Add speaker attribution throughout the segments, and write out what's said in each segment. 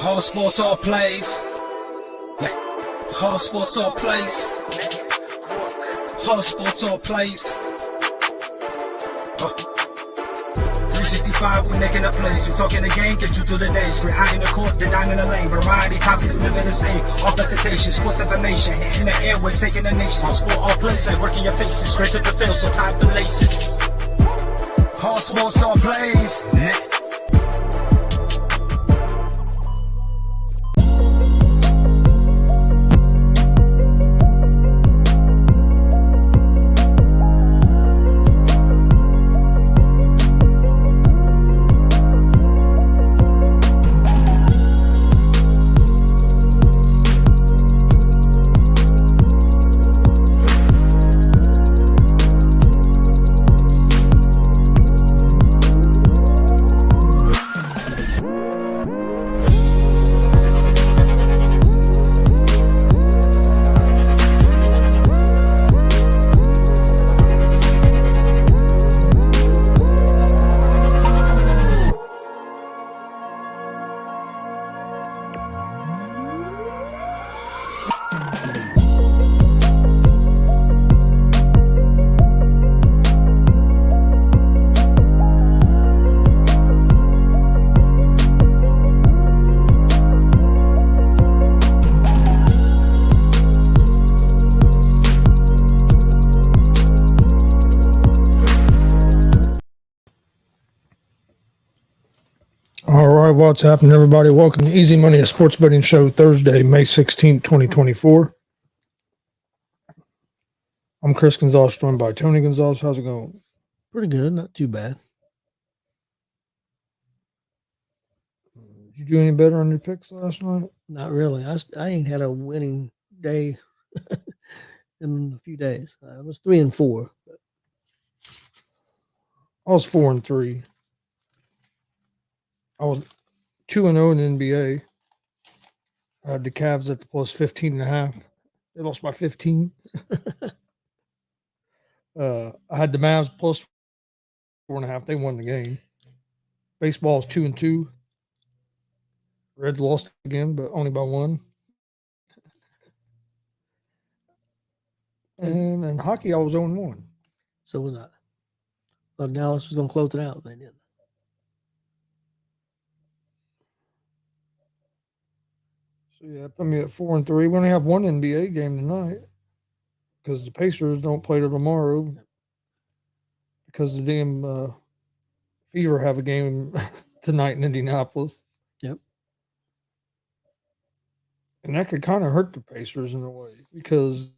Speaker 1: All sports, all plays. All sports, all plays. All sports, all plays. 365, we making up plays. You talking the game, get you to the days. We're high in the court, the dime in the lane. Variety topics, living the same. All presentation, sports information. In the airways, taking the nation. All sport, all plays, like working your faces. Grace at the field, so tie the laces. All sports, all plays.
Speaker 2: All right, what's happening, everybody? Welcome to Easy Money, a sports betting show, Thursday, May 16th, 2024. I'm Chris Gonzalez, joined by Tony Gonzalez. How's it going?
Speaker 3: Pretty good, not too bad.
Speaker 2: Did you do any better on your picks last night?
Speaker 3: Not really. I ain't had a winning day in a few days. I was 3-4.
Speaker 2: I was 4-3. I was 2-0 in the NBA. I had the Cavs at the plus 15.5. They lost by 15. I had the Mavs plus 4.5. They won the game. Baseball is 2-2. Reds lost again, but only by 1. And in hockey, I was 0-1.
Speaker 3: So was I. Thought Dallas was going to close it out, and they didn't.
Speaker 2: So yeah, put me at 4-3. We only have one NBA game tonight because the Pacers don't play till tomorrow because the damn Fever have a game tonight in Indianapolis.
Speaker 3: Yep.
Speaker 2: And that could kind of hurt the Pacers in a way because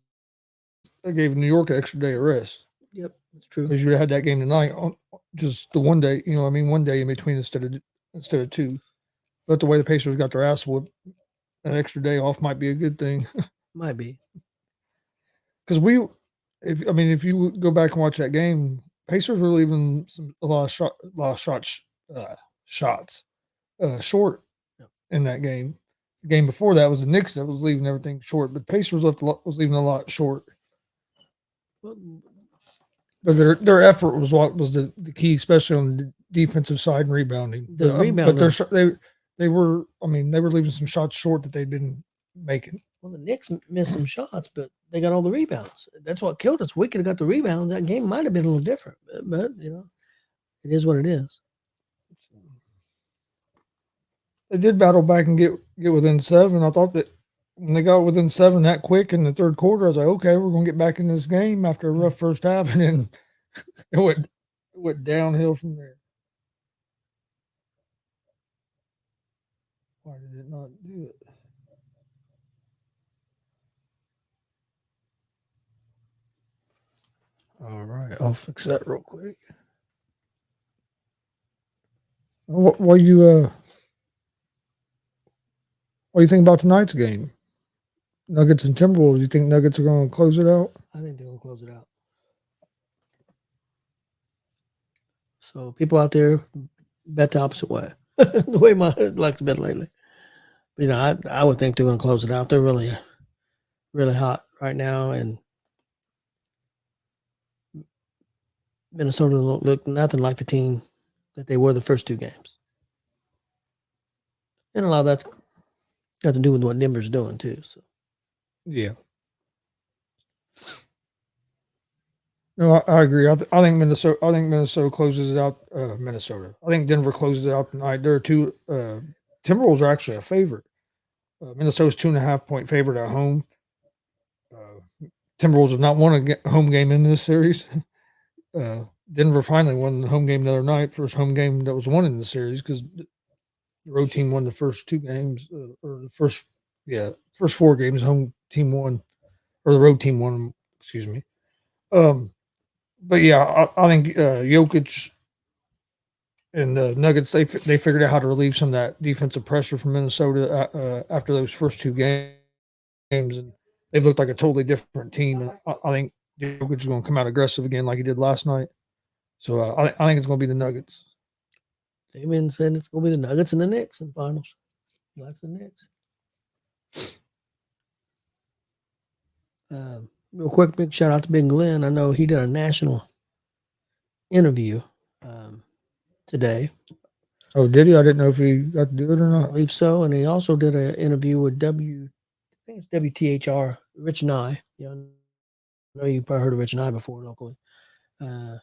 Speaker 2: they gave New York an extra day of rest.
Speaker 3: Yep, that's true.
Speaker 2: Because you would have had that game tonight on just the one day, one day in between instead of two. But the way the Pacers got their ass whooped, an extra day off might be a good thing.
Speaker 3: Might be.
Speaker 2: Because if you go back and watch that game, Pacers were leaving a lot of shots short in that game. The game before that was the Knicks that was leaving everything short, but Pacers was leaving a lot short. But their effort was what was the key, especially on the defensive side and rebounding.
Speaker 3: But
Speaker 2: they were leaving some shots short that they'd been making.
Speaker 3: Well, the Knicks missed some shots, but they got all the rebounds. That's what killed us. We could have got the rebounds. That game might have been a little different, but it is what it is.
Speaker 2: They did battle back and get within 7. I thought that when they got within 7 that quick in the third quarter, I was like, okay, we're going to get back in this game after a rough first half, and then it went downhill from there. Why did it not do it? All right, I'll fix that real quick. What do you think about tonight's game? Nuggets and Timberwolves. You think Nuggets are going to close it out?
Speaker 3: I think they're going to close it out. So people out there bet the opposite way. The way my head likes to bet lately. But, I would think they're going to close it out. They're really, really hot right now, and Minnesota look nothing like the team that they were the first two games. And a lot of that's got to do with what Denver's doing too. So
Speaker 2: Yeah. No, I agree. I think Minnesota. I think Minnesota closes out Minnesota. I think Denver closes it out tonight. There are two. Timberwolves are actually a favorite. Minnesota's 2.5 point favorite at home. Timberwolves have not won a home game in this series. Denver finally won the home game the other night. First home game that was won in the series because the road team won the first 2 games, or the first 4 games. Home team won, or the road team won. Excuse me. But yeah, I think Jokic and the Nuggets they figured out how to relieve some of that defensive pressure from Minnesota after those first 2 games, and they've looked like a totally different team. And I think Jokic is going to come out aggressive again like he did last night. So I think it's going to be the Nuggets.
Speaker 3: Damien said it's going to be the Nuggets and the Knicks in the finals. He likes the Knicks. Real quick, big shout out to Big Glenn. I know he did a national interview today.
Speaker 2: Oh, did he? I didn't know if he got to do it or
Speaker 3: I
Speaker 2: not.
Speaker 3: believe so. And he also did an interview with I think it's WTHR, Rich Nye. Yeah, I know you've probably heard of Rich Nye before locally. And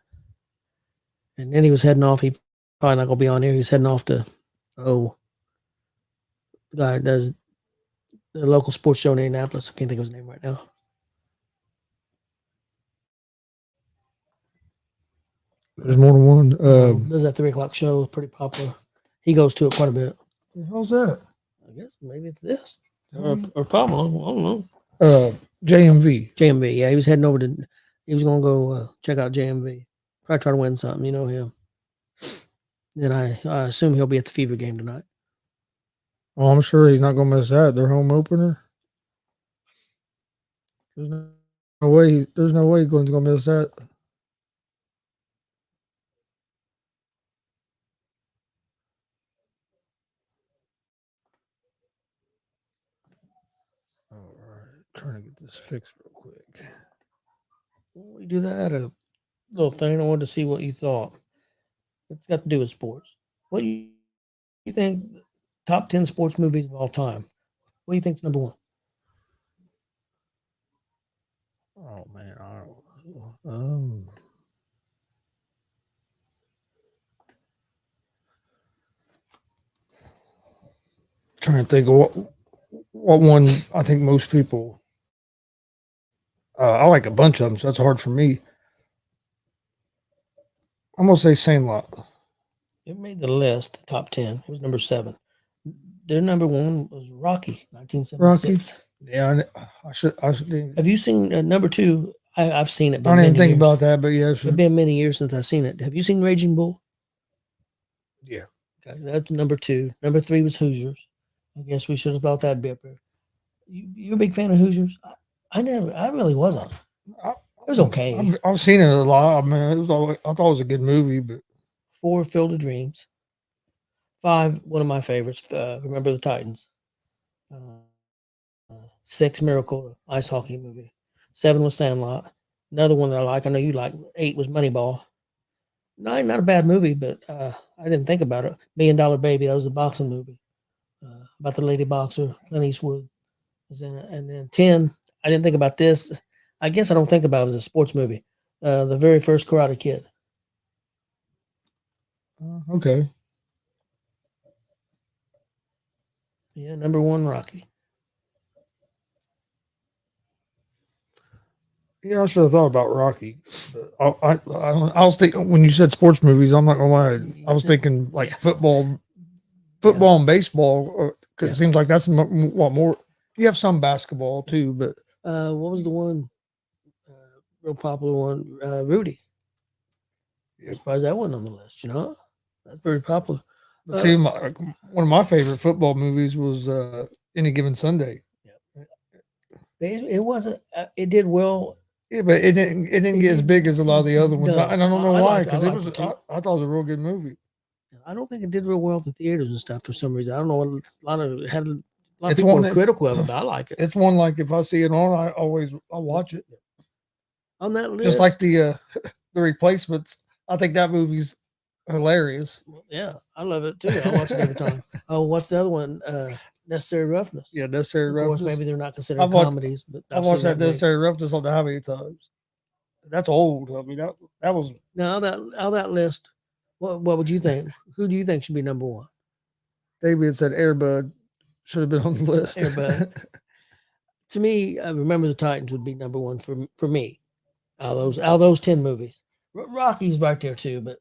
Speaker 3: then he was heading off. He probably not going to be on here. He's heading off to, the guy that does the local sports show in Indianapolis. I can't think of his name right now.
Speaker 2: There's more than one.
Speaker 3: Does that 3:00 show? Pretty popular. He goes to it quite a bit.
Speaker 2: How's that?
Speaker 3: I guess maybe it's this or Pablo. I don't
Speaker 2: know. JMV.
Speaker 3: JMV. Yeah, he was heading over to. He was gonna go check out JMV. Probably try to win something. You know him. Then I assume he'll be at the Fever game tonight.
Speaker 2: Oh, I'm sure he's not gonna miss that. Their home opener. There's no way. There's no way Glenn's gonna miss that. All right, trying to get this fixed real quick.
Speaker 3: We do that a little thing. I wanted to see what you thought. It's got to do with sports. What do you think? Top 10 sports movies of all time. What do you think's number one?
Speaker 2: Oh man, I don't know. Trying to think of what one I think most people. I like a bunch of them, so that's hard for me. I'm gonna say Sandlot.
Speaker 3: It made the list, top 10. It was number 7. Their number 1 was Rocky, 1976.
Speaker 2: Rocky? Yeah, I should.
Speaker 3: Have you seen number 2? I've seen it.
Speaker 2: I didn't think about that, but yeah,
Speaker 3: it's been many years since I've seen it. Have you seen Raging Bull?
Speaker 2: Yeah.
Speaker 3: Okay, that's number 2. Number 3 was Hoosiers. I guess we should have thought that'd be up there. You a big fan of Hoosiers? I really wasn't. It was okay.
Speaker 2: I've seen it a lot. I mean, I thought it was a good movie, but
Speaker 3: 4, Field of Dreams. 5, one of my favorites. Remember the Titans. 6, Miracle, ice hockey movie. 7 was Sandlot. Another one that I like. I know you like. 8 was Moneyball. 9, not a bad movie, but I didn't think about it. $1 Million Baby. That was a boxing movie about the lady boxer. Clint Eastwood was in it. And then 10, I didn't think about this. I guess I don't think about it as a sports movie. The very first Karate Kid.
Speaker 2: Okay.
Speaker 3: Yeah, number 1, Rocky.
Speaker 2: Yeah, I should have thought about Rocky. I was thinking when you said sports movies. I'm not gonna lie. I was thinking like football and baseball. Cause it seems like that's what more. You have some basketball too, but
Speaker 3: what was the one? Real popular one, Rudy. I'm surprised that wasn't on the list. You know, that's very popular.
Speaker 2: But see, one of my favorite football movies was Any Given Sunday.
Speaker 3: Yeah. It wasn't. It did well.
Speaker 2: Yeah, but it didn't get as big as a lot of the other ones.
Speaker 3: No,
Speaker 2: I don't know why, because
Speaker 3: I
Speaker 2: I thought it was a real good movie.
Speaker 3: I don't think it did real well at the theaters and stuff for some reason. I don't know. A lot of people were critical of it, but I like it.
Speaker 2: It's one like if I see it on, I'll watch it.
Speaker 3: On that list,
Speaker 2: just like the Replacements. I think that movie's hilarious.
Speaker 3: Yeah, I love it too. I watch it every time. Oh, what's the other one? Necessary Roughness.
Speaker 2: Yeah, Necessary
Speaker 3: Of
Speaker 2: Roughness.
Speaker 3: course, maybe they're not considered
Speaker 2: I've watched-
Speaker 3: comedies, but
Speaker 2: I've
Speaker 3: seen
Speaker 2: watched that
Speaker 3: movie.
Speaker 2: Necessary Roughness on the how many times? That's old. I mean, that was.
Speaker 3: Now on that list, what would you think? Who do you think should be number one?
Speaker 2: David said Airbud should have been on the list.
Speaker 3: Airbud. To me, I Remember the Titans would be number one for me. Out of those 10 movies, Rocky's right there too. But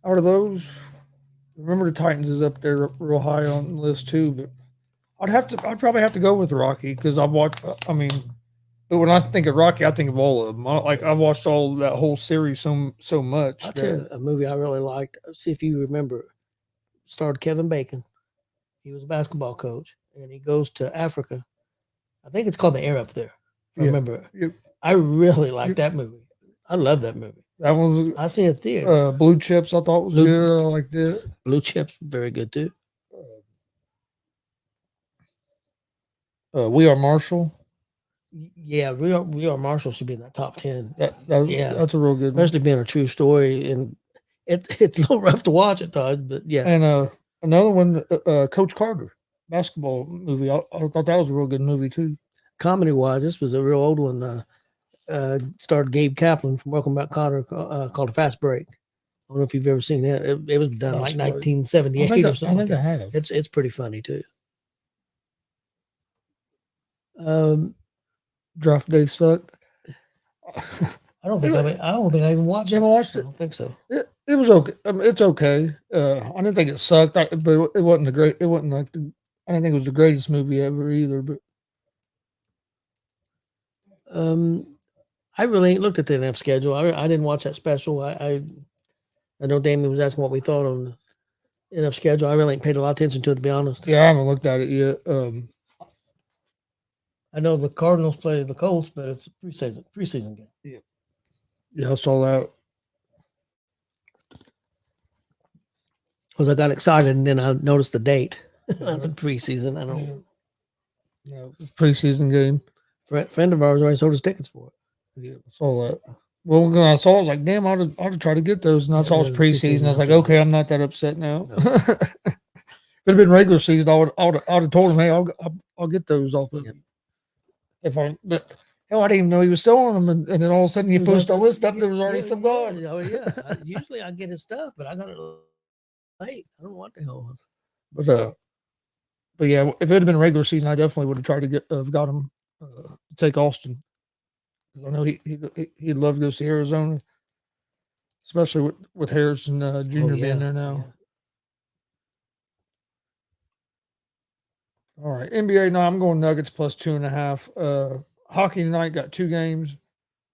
Speaker 2: Out of those, Remember the Titans is up there real high on the list too. But I'd probably have to go with Rocky because I've watched. I mean, but when I think of Rocky, I think of all of them. I've watched all that whole series so much.
Speaker 3: I'll tell you a movie I really liked. See if you remember. Starred Kevin Bacon. He was a basketball coach, and he goes to Africa. I think it's called The Air Up There. I remember.
Speaker 2: Yep.
Speaker 3: I really liked that movie. I love that movie.
Speaker 2: That one was.
Speaker 3: I seen it theater.
Speaker 2: Blue Chips, I thought was good. I liked it.
Speaker 3: Blue Chips, very good too.
Speaker 2: We Are Marshall.
Speaker 3: Yeah, We Are Marshall should be in that top 10.
Speaker 2: Yeah, that's a real good one.
Speaker 3: Especially being a true story, and it's a little rough to watch at times, but yeah.
Speaker 2: And another one, Coach Carter, basketball movie. I thought that was a real good movie too.
Speaker 3: Comedy wise, this was a real old one. Starred Gabe Kaplan from Welcome Back, Kotter, called A Fast Break. I don't know if you've ever seen that. It was done like 1978 or something. I think I have. It's pretty funny too.
Speaker 2: Draft Day sucked.
Speaker 3: I don't think I even watched it.
Speaker 2: You haven't watched it?
Speaker 3: I don't think so.
Speaker 2: It was okay. I mean, it's okay. I didn't think it sucked, but it wasn't the great. It wasn't like I didn't think it was the greatest movie ever either. But
Speaker 3: I really ain't looked at the NF schedule. I didn't watch that special. I know Damien was asking what we thought on the NF schedule. I really ain't paid a lot of attention to it, to be honest.
Speaker 2: yeah, I haven't looked at it yet.
Speaker 3: I know the Cardinals play the Colts, but it's a preseason game.
Speaker 2: Yeah, I saw that.
Speaker 3: Because I got excited and then I noticed the date. That's a preseason. I don't.
Speaker 2: Yeah, preseason game.
Speaker 3: Friend of ours already sold us tickets for it.
Speaker 2: Yeah, I saw that. Well, when I saw it, I was like, damn, I ought to try to get those. And I saw it was preseason. I was like, okay, I'm not that upset now.
Speaker 3: No.
Speaker 2: If it had been regular season, I would have told him, hey, I'll get those off of you. But hell, I didn't even know he was selling them, and then all of a sudden you post a list up, there was already some gone.
Speaker 3: Oh yeah. Usually I get his stuff, but I got it late. I don't know what the hell it was.
Speaker 2: But yeah, if it had been regular season, I definitely would have tried to got him to take Austin. I know he'd love to go see Arizona, especially with Harrison Jr. being there now.
Speaker 3: Yeah.
Speaker 2: All right, NBA. No, I'm going Nuggets plus 2.5. Hockey tonight got 2 games.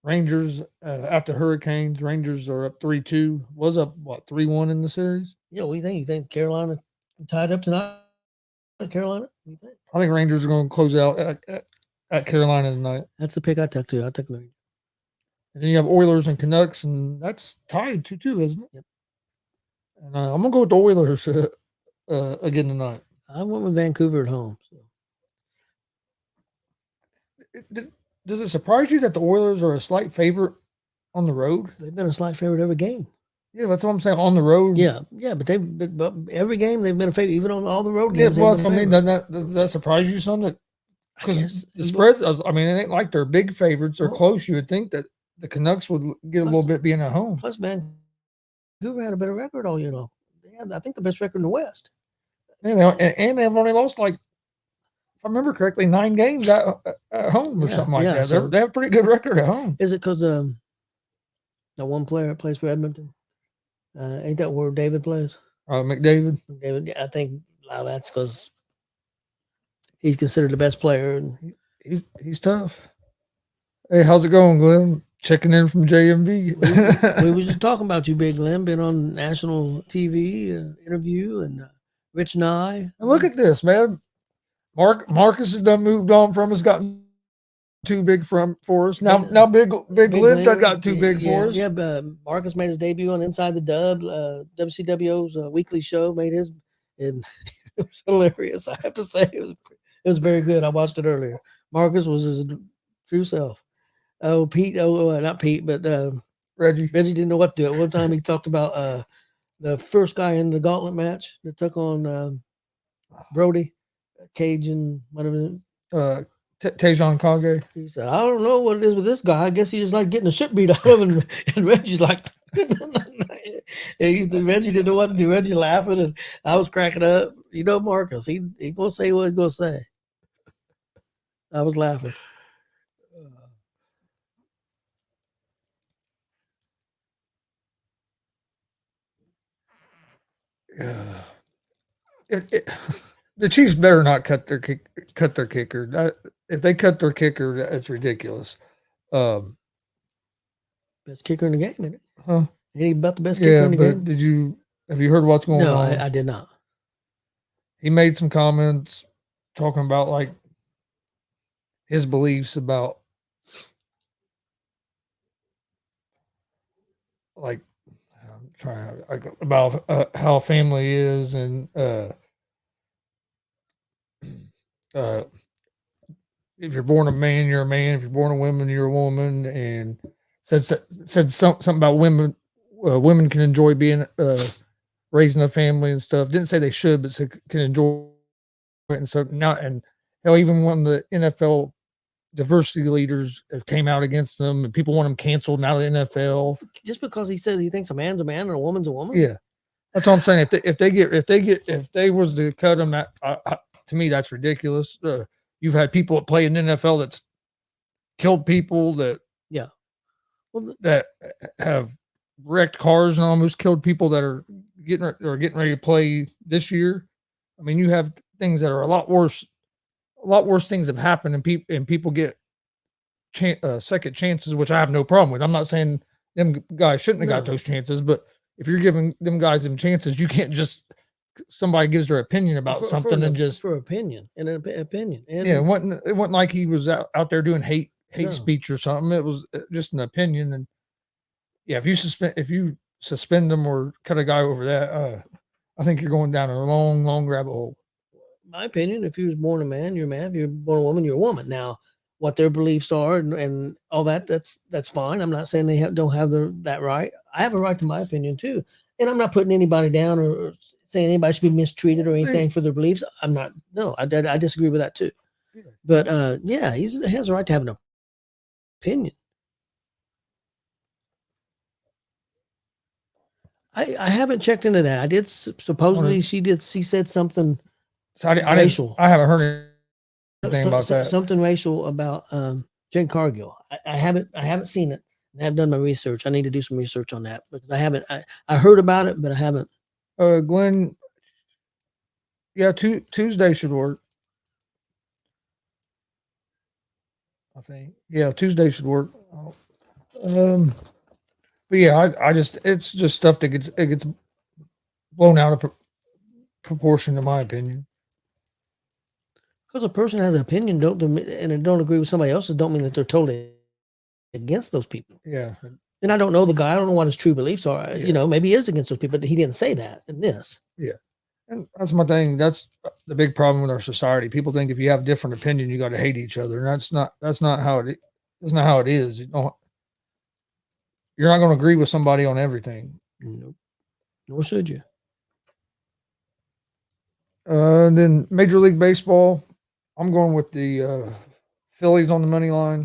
Speaker 2: Rangers after Hurricanes. Rangers are up 3-2. Was up 3-1 in the series.
Speaker 3: Yeah, what do you think? You think Carolina tied up tonight? Carolina? What do you think?
Speaker 2: I think Rangers are going to close out at Carolina tonight.
Speaker 3: That's the pick I took too. I took Rangers.
Speaker 2: And then you have Oilers and Canucks, and that's tied 2-2, isn't it?
Speaker 3: Yep.
Speaker 2: And I'm going to go with the Oilers again tonight.
Speaker 3: I went with Vancouver at home. So.
Speaker 2: Does it surprise you that the Oilers are a slight favorite on the road?
Speaker 3: They've been a slight favorite every game.
Speaker 2: Yeah, that's what I'm saying. On the road.
Speaker 3: Yeah, but every game they've been a favorite, even on all the road games.
Speaker 2: Yeah, well, I mean, does that surprise you some? Because the spreads, I mean, it ain't like they're big favorites or close. You would think that the Canucks would get a little bit being at home.
Speaker 3: Plus, Vancouver had a better record all year long. They had, I think, the best record in the West.
Speaker 2: Yeah, and they've only lost, like, if I remember correctly, 9 games at home or something like that. So they have a pretty good record at home.
Speaker 3: Is it because that one player that plays for Edmonton? Ain't that where David plays?
Speaker 2: McDavid.
Speaker 3: McDavid. Yeah, I think that's because he's considered the best player. And
Speaker 2: he's tough. Hey, how's it going, Glenn? Checking in from JMV.
Speaker 3: we were just talking about you, Big Glenn. Been on national TV interview, and Rich Nye.
Speaker 2: And look at this, man. Marcus has done moved on from us, gotten too big for us. Now big Glenn's done got too big for us.
Speaker 3: Yeah, but Marcus made his debut on Inside the Dub, WCWO's weekly show. Made his, and it was hilarious. I have to say, it was very good. I watched it earlier. Marcus was his true self. Not Pete, but Reggie didn't know what to do. At one time he talked about the first guy in the gauntlet match that took on Brody, Cajun, whatever.
Speaker 2: Tejon Kage.
Speaker 3: He said, I don't know what it is with this guy. I guess he just like getting the shit beat out of him. And Reggie's like, Reggie didn't know what to do. Reggie laughing, and I was cracking up. You know, Marcus, he gonna say what he's gonna say. I was laughing.
Speaker 2: The Chiefs better not cut their kicker. If they cut their kicker, that's ridiculous.
Speaker 3: Best kicker in the game, isn't it?
Speaker 2: Huh?
Speaker 3: Ain't he about the best kicker in the game?
Speaker 2: Have you heard what's going
Speaker 3: No,
Speaker 2: on?
Speaker 3: I did not.
Speaker 2: He made some comments talking about like his beliefs about like I'm trying about how family is and if you're born a man, you're a man. If you're born a woman, you're a woman. And said something about women. Women can enjoy being raising a family and stuff. Didn't say they should, but said can enjoy it. And so now, and hell, even when the NFL diversity leaders came out against them, and people want them canceled now the NFL
Speaker 3: just because he said he thinks a man's a man and a woman's a woman.
Speaker 2: Yeah, that's what I'm saying. If they was to cut them, that to me that's ridiculous. You've had people that play in the NFL that's killed people that that have wrecked cars and almost killed people that are getting ready to play this year. I mean, you have things that are a lot worse. A lot worse things have happened, and people get second chances, which I have no problem with. I'm not saying them guys shouldn't have got those chances, but if you're giving them guys them chances, you can't just somebody gives their opinion about something and just
Speaker 3: for opinion and an opinion. And
Speaker 2: it wasn't like he was out there doing hate speech or something. It was just an opinion. And if you suspend them or cut a guy over that, I think you're going down a long rabbit hole.
Speaker 3: My opinion, if you was born a man, you're a man. If you're born a woman, you're a woman. Now, what their beliefs are and all that, that's fine. I'm not saying they don't have that right. I have a right to my opinion too. And I'm not putting anybody down or saying anybody should be mistreated or anything for their beliefs. I'm not. No, I disagree with that too. But he has a right to have an opinion. I haven't checked into that. I did supposedly she said something racial.
Speaker 2: I haven't heard anything about that.
Speaker 3: Something racial about Jane Cargill. I haven't seen it. I haven't done my research. I need to do some research on that because I haven't. I heard about it, but I haven't.
Speaker 2: Glenn. Yeah, Tuesday should work. I think. Yeah, Tuesday should work. But yeah, I just it's just stuff that gets blown out of proportion, in my opinion.
Speaker 3: Because a person has an opinion, and don't agree with somebody else's, don't mean that they're totally against those people.
Speaker 2: Yeah.
Speaker 3: And I don't know the guy. I don't know what his true beliefs are. Yeah. You know, maybe he is against those people, but he didn't say that in this.
Speaker 2: Yeah. And that's my thing. That's the big problem with our society. People think if you have different opinion, you got to hate each other. And that's not how it is. You're not going to agree with somebody on everything.
Speaker 3: Nope. Nor should you.
Speaker 2: Then Major League Baseball, I'm going with the Phillies on the money line,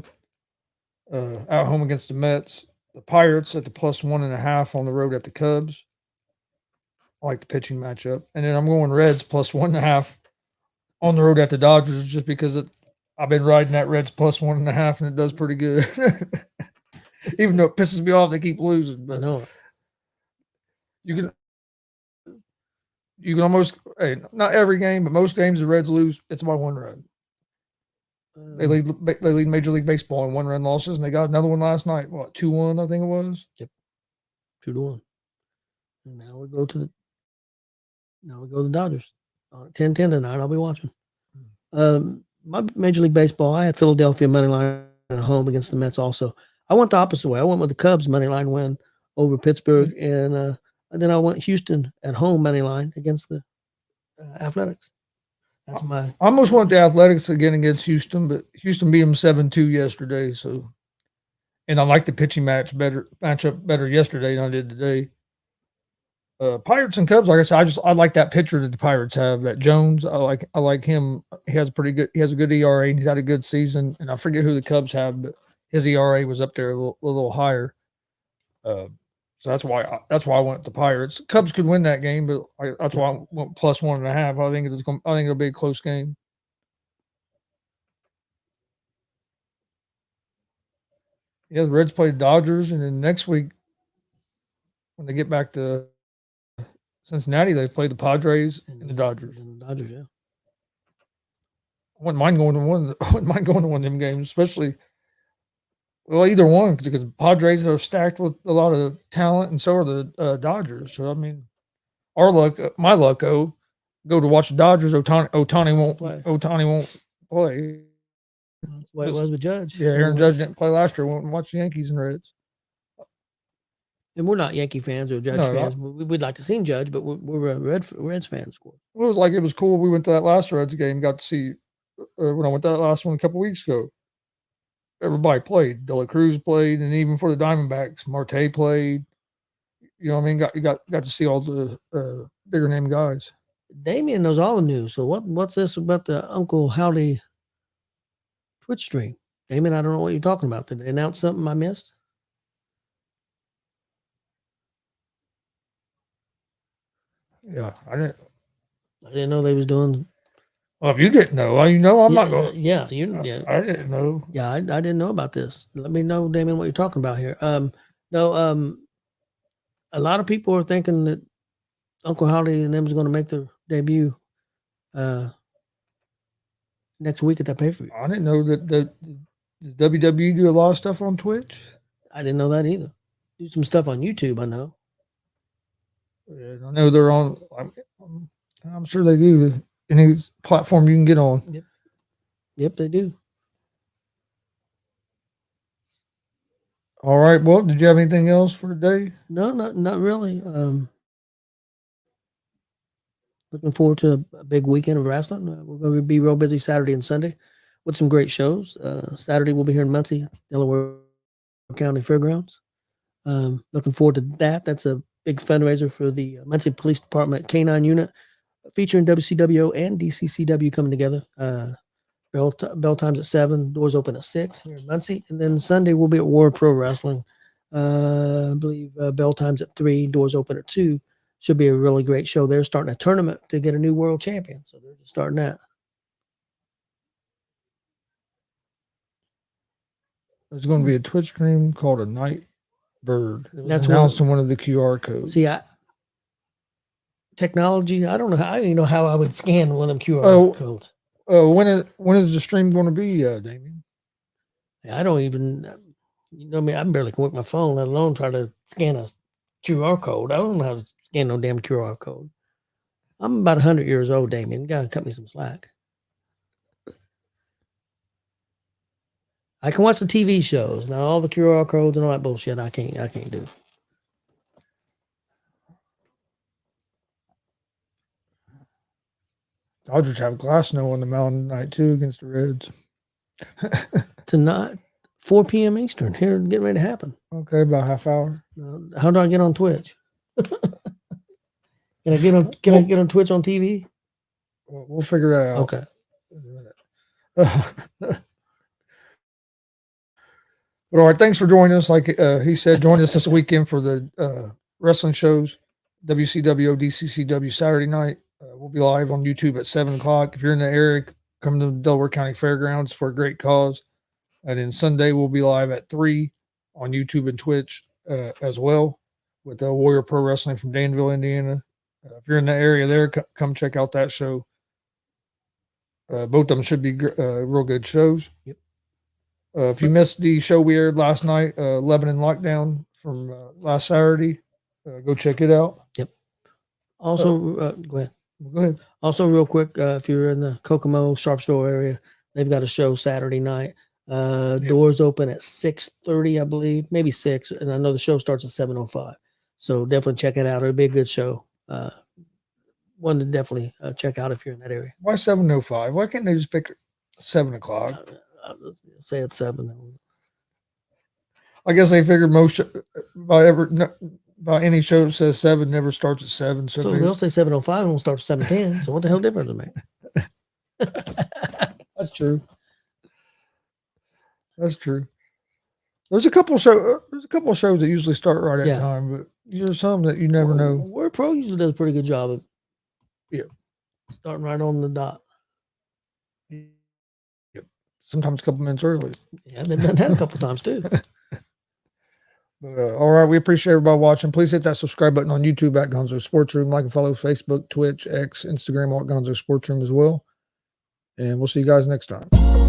Speaker 2: at home against the Mets. The Pirates at the +1.5 on the road at the Cubs. I like the pitching matchup. And then I'm going Reds +1.5 on the road at the Dodgers just because I've been riding that Reds +1.5 and it does pretty good. Even though it pisses me off, they keep losing. But
Speaker 3: I know.
Speaker 2: You can almost not every game, but most games the Reds lose. It's by 1 run. They lead Major League Baseball in 1-run losses, and they got another one last night. What 2-1? I think it was.
Speaker 3: Yep, 2-1. And now we go to the Dodgers. 10-10 tonight. I'll be watching. My Major League Baseball. I had Philadelphia money line at home against the Mets. Also, I went the opposite way. I went with the Cubs money line win over Pittsburgh, and then I went Houston at home money line against the Athletics. That's I
Speaker 2: almost went the Athletics again against Houston, but Houston beat them 7-2 yesterday. So, and I like the pitching matchup better yesterday than I did today. Pirates and Cubs, like I said, I like that pitcher that the Pirates have, that Jones. I like him. He has a good ERA, and he's had a good season. And I forget who the Cubs have, but his ERA was up there a little higher. So that's why I went the Pirates. Cubs could win that game, but that's why I went plus 1.5. I think it'll be a close game. Yeah, the Reds play the Dodgers, and then next week when they get back to Cincinnati, they play the Padres and the Dodgers.
Speaker 3: And the Dodgers, yeah.
Speaker 2: I wouldn't mind going to one. I wouldn't mind going to one of them games, especially. Well, either one, because Padres are stacked with a lot of talent, and so are the Dodgers. So I mean, my luck, go to watch the Dodgers. Ohtani won't play.
Speaker 3: That's what it was with Judge.
Speaker 2: Yeah, Aaron Judge didn't play last year. Went and watch the Yankees and Reds.
Speaker 3: And we're not Yankee fans or Judge fans. We'd like to see Judge, but we're Reds fans.
Speaker 2: Well, it was cool. We went to that last Reds game. Got to see when I went to that last one a couple weeks ago. Everybody played. De La Cruz played, and even for the Diamondbacks, Marte played. You know what I mean? Got to see all the bigger name guys.
Speaker 3: Damien knows all the news. So what's this about the Uncle Howdy Twitch stream? Damien, I don't know what you're talking about. Did they announce something I missed?
Speaker 2: Yeah, I
Speaker 3: didn't know they was doing.
Speaker 2: Well, if you didn't know, I'm not going.
Speaker 3: Yeah,
Speaker 2: I didn't know.
Speaker 3: Yeah, I didn't know about this. Let me know, Damien, what you're talking about here. A lot of people are thinking that Uncle Howdy and them is going to make their debut next week at that pay-per-view.
Speaker 2: I didn't know that does WWE do a lot of stuff on Twitch?
Speaker 3: I didn't know that either. Do some stuff on YouTube, I know.
Speaker 2: Yeah, I know they're on. I'm sure they do. Any platform you can get on.
Speaker 3: Yep, they do.
Speaker 2: All right. Well, did you have anything else for today?
Speaker 3: No, not really. Looking forward to a big weekend of wrestling. We're going to be real busy Saturday and Sunday with some great shows. Saturday we'll be here in Muncie, Delaware County Fairgrounds. Looking forward to that. That's a big fundraiser for the Muncie Police Department K-9 unit, featuring WCWO and DCCW coming together. Bell times at 7, doors open at 6 here in Muncie. And then Sunday we'll be at War Pro Wrestling. I believe bell times at 3, doors open at 2. Should be a really great show. They're starting a tournament to get a new world champion. So they're just starting that.
Speaker 2: There's going to be a Twitch stream called A Night Bird. It was announced in one of the QR codes.
Speaker 3: See, technology, I don't know how. I don't even know how I would scan one of them QR codes.
Speaker 2: When is the stream going to be, Damien?
Speaker 3: I don't even, I barely can work my phone, let alone try to scan a QR code. I don't know how to scan no damn QR code. I'm about 100 years old, Damien. You got to cut me some slack. I can watch the TV shows. Now, all the QR codes and all that bullshit, I can't do.
Speaker 2: Dodgers have glass snow on the mountain tonight, too, against the Reds.
Speaker 3: Tonight, 4 p.m. Eastern. Here, getting ready to happen.
Speaker 2: Okay, about half hour.
Speaker 3: How do I get on Twitch? Can I get on Twitch on TV?
Speaker 2: We'll figure that out.
Speaker 3: Okay.
Speaker 2: But all right, thanks for joining us. Like he said, join us this weekend for the wrestling shows, WCW, DCCW Saturday night. We'll be live on YouTube at 7 o'clock. If you're in the area, come to Delaware County Fairgrounds for a great cause. And then Sunday, we'll be live at 3 on YouTube and Twitch as well with Warrior Pro Wrestling from Danville, Indiana. If you're in the area there, come check out that show. Both of them should be real good shows.
Speaker 3: Yep.
Speaker 2: If you missed the show we aired last night, Lebanon Lockdown from last Saturday, go check it out.
Speaker 3: Yep. Also, go ahead.
Speaker 2: Go ahead.
Speaker 3: Also, real quick, if you're in the Kokomo, Sharpsville area, they've got a show Saturday night. Doors open at 6:30, I believe, maybe 6, and I know the show starts at 7:05. So definitely check it out. It'll be a good show. One to definitely check out if you're in that area.
Speaker 2: Why 7:05? Why can't they just pick 7 o'clock?
Speaker 3: I'll say it's 7.
Speaker 2: I guess they figured most About any show that says 7 never starts at 7.
Speaker 3: So
Speaker 2: So
Speaker 3: they'll say 7:05 and we'll start at 7:10. So what the hell difference does it make?
Speaker 2: that's true. That's true. There's a couple of shows that usually start right at
Speaker 3: Yeah.
Speaker 2: time, but there's some that you never know.
Speaker 3: Word Pro usually does a pretty good job of starting right on the dot.
Speaker 2: Yep. Sometimes a couple minutes early.
Speaker 3: Yeah, they've done that a couple times too.
Speaker 2: But, all right, we appreciate everybody watching. Please hit that subscribe button on YouTube at Gonzo Sports Room. Like and follow Facebook, Twitch, X, Instagram, all at Gonzo Sports Room as well. And we'll see you guys next time.